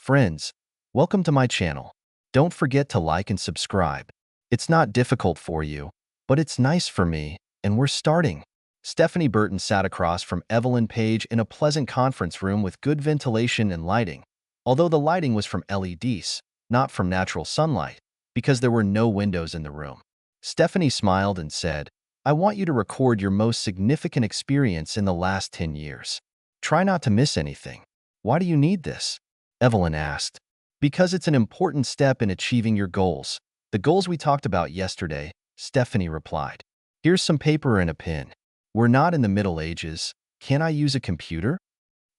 Friends, welcome to my channel. Don't forget to like and subscribe. It's not difficult for you, but it's nice for me, and we're starting. Stephanie Burton sat across from Evelyn Page in a pleasant conference room with good ventilation and lighting, although the lighting was from LEDs, not from natural sunlight, because there were no windows in the room. Stephanie smiled and said, "I want you to record your most significant experience in the last 10 years. Try not to miss anything." "Why do you need this?" Evelyn asked. "Because it's an important step in achieving your goals. The goals we talked about yesterday," Stephanie replied. "Here's some paper and a pen. We're not in the Middle Ages. Can I use a computer?"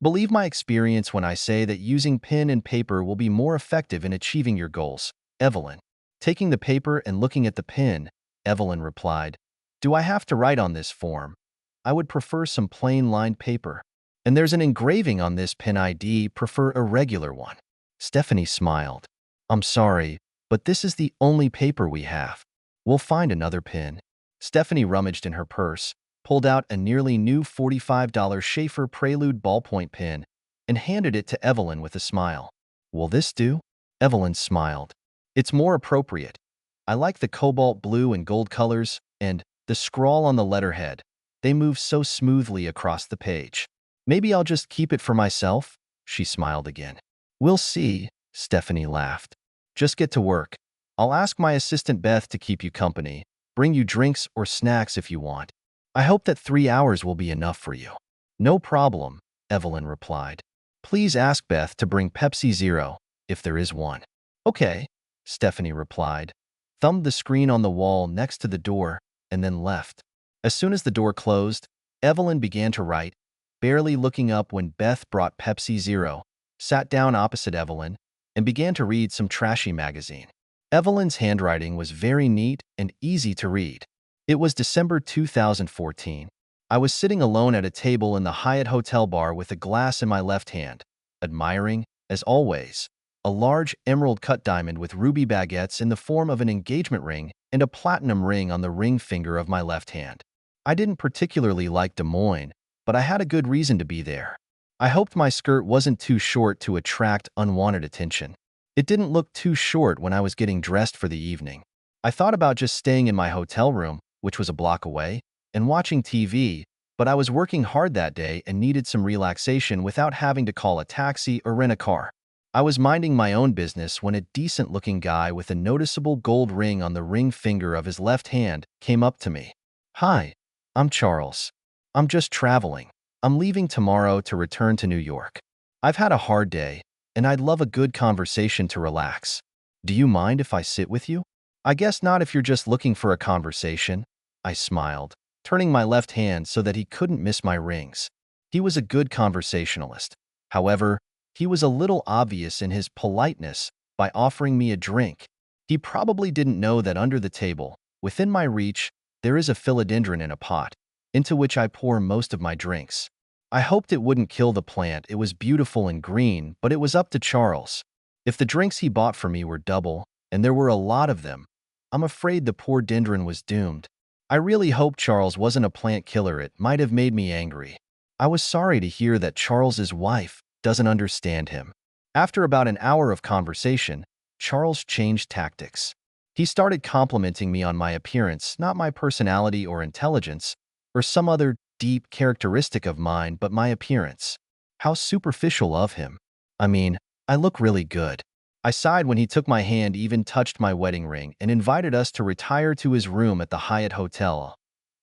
"Believe my experience when I say that using pen and paper will be more effective in achieving your goals." Evelyn. Taking the paper and looking at the pen, Evelyn replied, "Do I have to write on this form? I would prefer some plain lined paper. And there's an engraving on this pen. I'd prefer a regular one." Stephanie smiled. "I'm sorry, but this is the only paper we have. We'll find another pen." Stephanie rummaged in her purse, pulled out a nearly new $45 Schaefer Prelude ballpoint pen, and handed it to Evelyn with a smile. "Will this do?" Evelyn smiled. "It's more appropriate. I like the cobalt blue and gold colors, and the scrawl on the letterhead. They move so smoothly across the page. Maybe I'll just keep it for myself?" She smiled again. "We'll see," Stephanie laughed. "Just get to work. I'll ask my assistant Beth to keep you company, bring you drinks or snacks if you want. I hope that 3 hours will be enough for you." "No problem," Evelyn replied. "Please ask Beth to bring Pepsi Zero, if there is one." "Okay," Stephanie replied, thumbed the screen on the wall next to the door, and then left. As soon as the door closed, Evelyn began to write, barely looking up when Beth brought Pepsi Zero, sat down opposite Evelyn, and began to read some trashy magazine. Evelyn's handwriting was very neat and easy to read. It was December 2014. I was sitting alone at a table in the Hyatt Hotel bar with a glass in my left hand, admiring, as always, a large emerald-cut diamond with ruby baguettes in the form of an engagement ring and a platinum ring on the ring finger of my left hand. I didn't particularly like Des Moines, but I had a good reason to be there. I hoped my skirt wasn't too short to attract unwanted attention. It didn't look too short when I was getting dressed for the evening. I thought about just staying in my hotel room, which was a block away, and watching TV, but I was working hard that day and needed some relaxation without having to call a taxi or rent a car. I was minding my own business when a decent-looking guy with a noticeable gold ring on the ring finger of his left hand came up to me. "Hi, I'm Charles. I'm just traveling. I'm leaving tomorrow to return to New York. I've had a hard day, and I'd love a good conversation to relax. Do you mind if I sit with you?" "I guess not if you're just looking for a conversation," I smiled, turning my left hand so that he couldn't miss my rings. He was a good conversationalist. However, he was a little obvious in his politeness by offering me a drink. He probably didn't know that under the table, within my reach, there is a philodendron in a pot, into which I pour most of my drinks. I hoped it wouldn't kill the plant. It was beautiful and green, but it was up to Charles. If the drinks he bought for me were double, and there were a lot of them, I'm afraid the poor dendron was doomed. I really hoped Charles wasn't a plant killer. It might have made me angry. I was sorry to hear that Charles's wife doesn't understand him. After about an hour of conversation, Charles changed tactics. He started complimenting me on my appearance, not my personality or intelligence, or some other deep characteristic of mine, but my appearance. How superficial of him. I mean, I look really good. I sighed when he took my hand, even touched my wedding ring, and invited us to retire to his room at the Hyatt Hotel.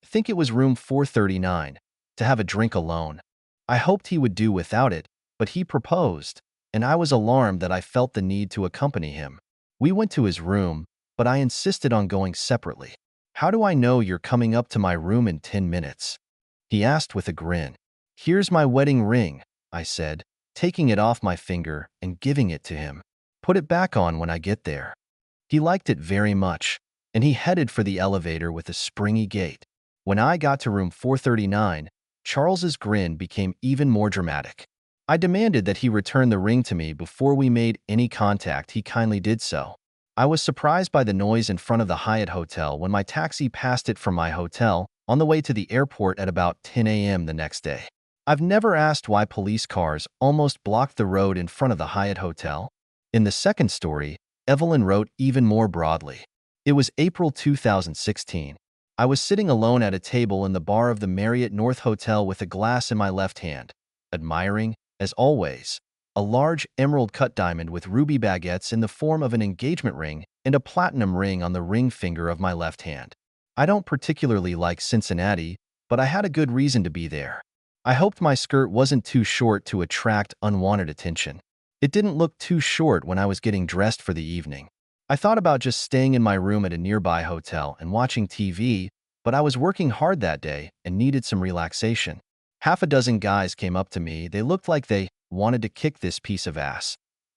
I think it was room 439, to have a drink alone. I hoped he would do without it, but he proposed, and I was alarmed that I felt the need to accompany him. We went to his room, but I insisted on going separately. "How do I know you're coming up to my room in 10 minutes? He asked with a grin. "Here's my wedding ring," I said, taking it off my finger and giving it to him. "Put it back on when I get there." He liked it very much, and he headed for the elevator with a springy gait. When I got to room 439, Charles's grin became even more dramatic. I demanded that he return the ring to me before we made any contact. He kindly did so. I was surprised by the noise in front of the Hyatt Hotel when my taxi passed it from my hotel on the way to the airport at about 10 a.m. the next day. I've never asked why police cars almost blocked the road in front of the Hyatt Hotel. In the second story, Evelyn wrote even more broadly. It was April 2016. I was sitting alone at a table in the bar of the Marriott North Hotel with a glass in my left hand, admiring, as always, a large emerald-cut diamond with ruby baguettes in the form of an engagement ring and a platinum ring on the ring finger of my left hand. I don't particularly like Cincinnati, but I had a good reason to be there. I hoped my skirt wasn't too short to attract unwanted attention. It didn't look too short when I was getting dressed for the evening. I thought about just staying in my room at a nearby hotel and watching TV, but I was working hard that day and needed some relaxation. Half a dozen guys came up to me. They looked like they wanted to kick this piece of ass.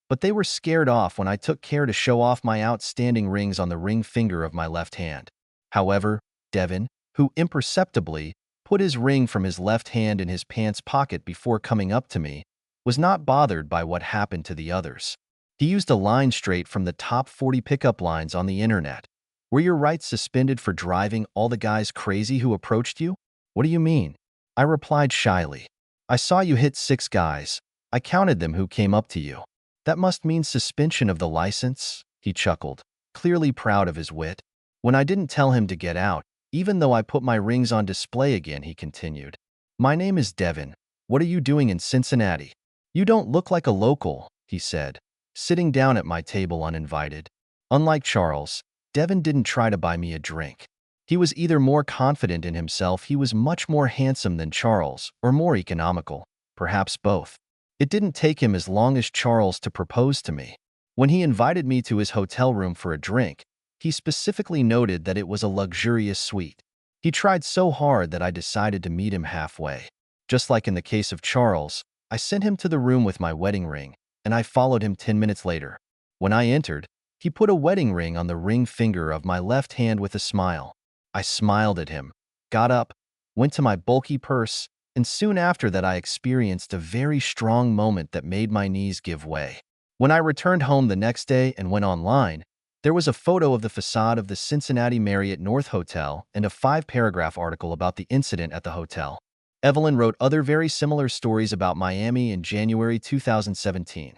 But they were scared off when I took care to show off my outstanding rings on the ring finger of my left hand. However, Devin, who imperceptibly put his ring from his left hand in his pants pocket before coming up to me, was not bothered by what happened to the others. He used a line straight from the top 40 pickup lines on the internet. Were your rights suspended for driving all the guys crazy who approached you? What do you mean? I replied shyly. I saw you hit 6 guys. I counted them who came up to you. That must mean suspension of the license, he chuckled, clearly proud of his wit. When I didn't tell him to get out, even though I put my rings on display again, he continued. My name is Devin. What are you doing in Cincinnati? You don't look like a local, he said, sitting down at my table uninvited. Unlike Charles, Devin didn't try to buy me a drink. He was either more confident in himself, he was much more handsome than Charles, or more economical, perhaps both. It didn't take him as long as Charles to propose to me. When he invited me to his hotel room for a drink, he specifically noted that it was a luxurious suite. He tried so hard that I decided to meet him halfway. Just like in the case of Charles, I sent him to the room with my wedding ring, and I followed him 10 minutes later. When I entered, he put a wedding ring on the ring finger of my left hand with a smile. I smiled at him, got up, went to my bulky purse, and soon after that I experienced a very strong moment that made my knees give way. When I returned home the next day and went online, there was a photo of the facade of the Cincinnati Marriott North Hotel and a 5-paragraph article about the incident at the hotel. Evelyn wrote other very similar stories about Miami in January 2017,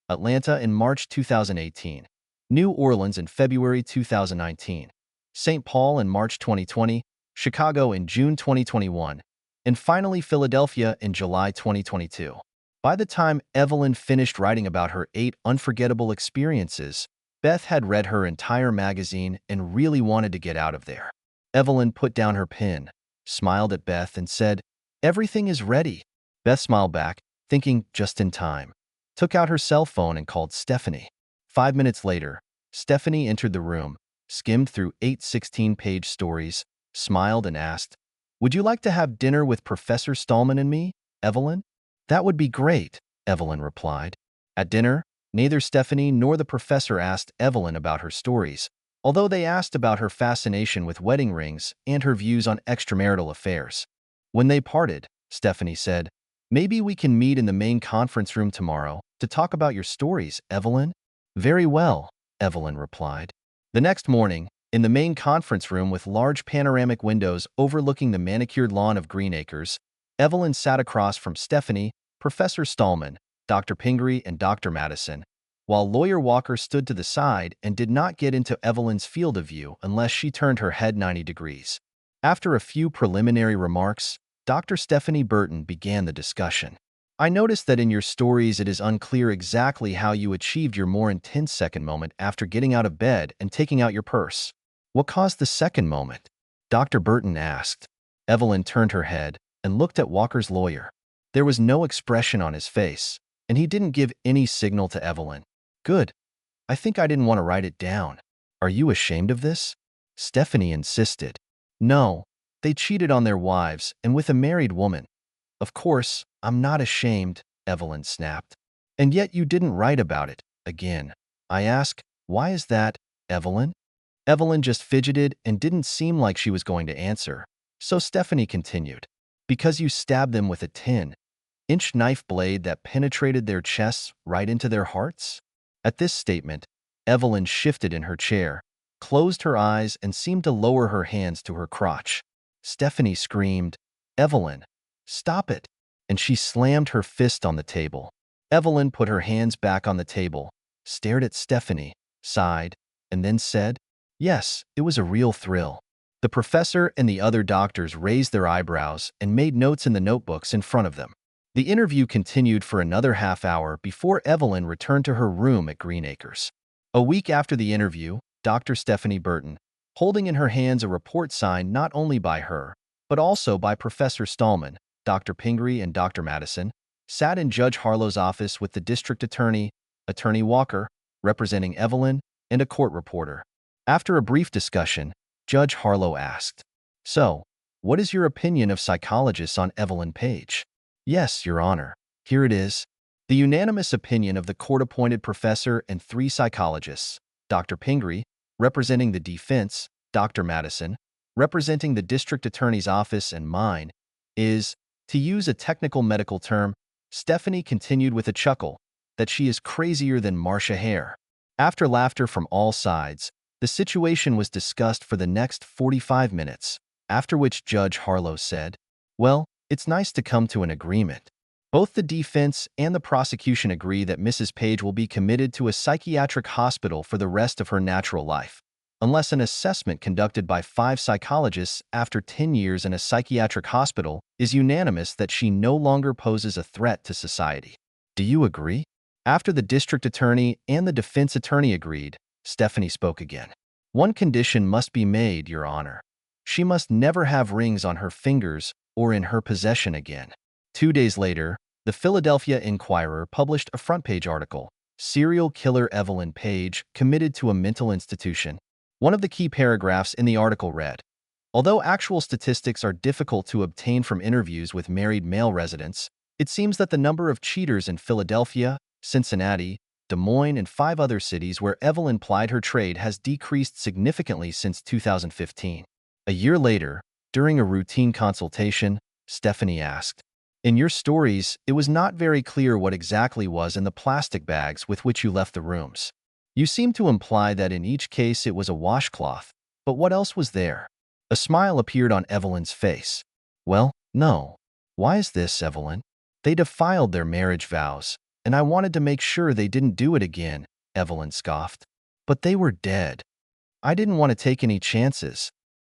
Atlanta in March 2018, New Orleans in February 2019, St. Paul in March 2020, Chicago in June 2021, and finally Philadelphia in July 2022. By the time Evelyn finished writing about her 8 unforgettable experiences, Beth had read her entire magazine and really wanted to get out of there. Evelyn put down her pen, smiled at Beth, and said, "Everything is ready." Beth smiled back, thinking just in time, took out her cell phone and called Stephanie. 5 minutes later, Stephanie entered the room, skimmed through 8 16-page stories, smiled and asked, "Would you like to have dinner with Professor Stallman and me, Evelyn?" "That would be great," Evelyn replied. At dinner, neither Stephanie nor the professor asked Evelyn about her stories, although they asked about her fascination with wedding rings and her views on extramarital affairs. When they parted, Stephanie said, "Maybe we can meet in the main conference room tomorrow to talk about your stories, Evelyn?" "Very well," Evelyn replied. The next morning, in the main conference room with large panoramic windows overlooking the manicured lawn of Green Acres, Evelyn sat across from Stephanie, Professor Stallman, Dr. Pingree, and Dr. Madison, while Lawyer Walker stood to the side and did not get into Evelyn's field of view unless she turned her head 90 degrees. After a few preliminary remarks, Dr. Stephanie Burton began the discussion. "I noticed that in your stories it is unclear exactly how you achieved your more intense second moment after getting out of bed and taking out your purse. What caused the second moment?" Dr. Burton asked. Evelyn turned her head and looked at Walker's lawyer. There was no expression on his face, and he didn't give any signal to Evelyn. "Good. I think I didn't want to write it down. Are you ashamed of this?" Stephanie insisted. "No, they cheated on their wives and with a married woman." "Of course, I'm not ashamed," Evelyn snapped. "And yet you didn't write about it, again." I asked, "Why is that, Evelyn?" Evelyn just fidgeted and didn't seem like she was going to answer. So Stephanie continued, "Because you stabbed them with a 10-inch knife blade that penetrated their chests right into their hearts?" At this statement, Evelyn shifted in her chair, closed her eyes, and seemed to lower her hands to her crotch. Stephanie screamed, "Evelyn, stop it." and she slammed her fist on the table. Evelyn put her hands back on the table, stared at Stephanie, sighed, and then said, "Yes, it was a real thrill." The professor and the other doctors raised their eyebrows and made notes in the notebooks in front of them. The interview continued for another half hour before Evelyn returned to her room at Greenacres. A week after the interview, Dr. Stephanie Burton, holding in her hands a report signed not only by her, but also by Professor Stallman, Dr. Pingree, and Dr. Madison, sat in Judge Harlow's office with the district attorney, Attorney Walker, representing Evelyn, and a court reporter. After a brief discussion, Judge Harlow asked, "So, what is your opinion of psychologists on Evelyn Page?" "Yes, Your Honor. Here it is. The unanimous opinion of the court-appointed professor and 3 psychologists, Dr. Pingree, representing the defense, Dr. Madison, representing the district attorney's office, and mine, is, to use a technical medical term," Stephanie continued with a chuckle, "that she is crazier than Marcia Hare." After laughter from all sides, the situation was discussed for the next 45 minutes, after which Judge Harlow said, "Well, it's nice to come to an agreement. Both the defense and the prosecution agree that Mrs. Page will be committed to a psychiatric hospital for the rest of her natural life, unless an assessment conducted by 5 psychologists after 10 years in a psychiatric hospital is unanimous that she no longer poses a threat to society. Do you agree?" After the district attorney and the defense attorney agreed, Stephanie spoke again. "One condition must be made, Your Honor. She must never have rings on her fingers or in her possession again." 2 days later, the Philadelphia Inquirer published a front-page article, "Serial Killer Evelyn Page Committed to a Mental Institution." One of the key paragraphs in the article read, "Although actual statistics are difficult to obtain from interviews with married male residents, it seems that the number of cheaters in Philadelphia, Cincinnati, Des Moines, and 5 other cities where Evelyn plied her trade has decreased significantly since 2015. A year later, during a routine consultation, Stephanie asked, "In your stories, it was not very clear what exactly was in the plastic bags with which you left the rooms. You seem to imply that in each case it was a washcloth, but what else was there?" A smile appeared on Evelyn's face. "Well, no. Why is this, Evelyn? They defiled their marriage vows, and I wanted to make sure they didn't do it again," Evelyn scoffed. "But they were dead. I didn't want to take any chances.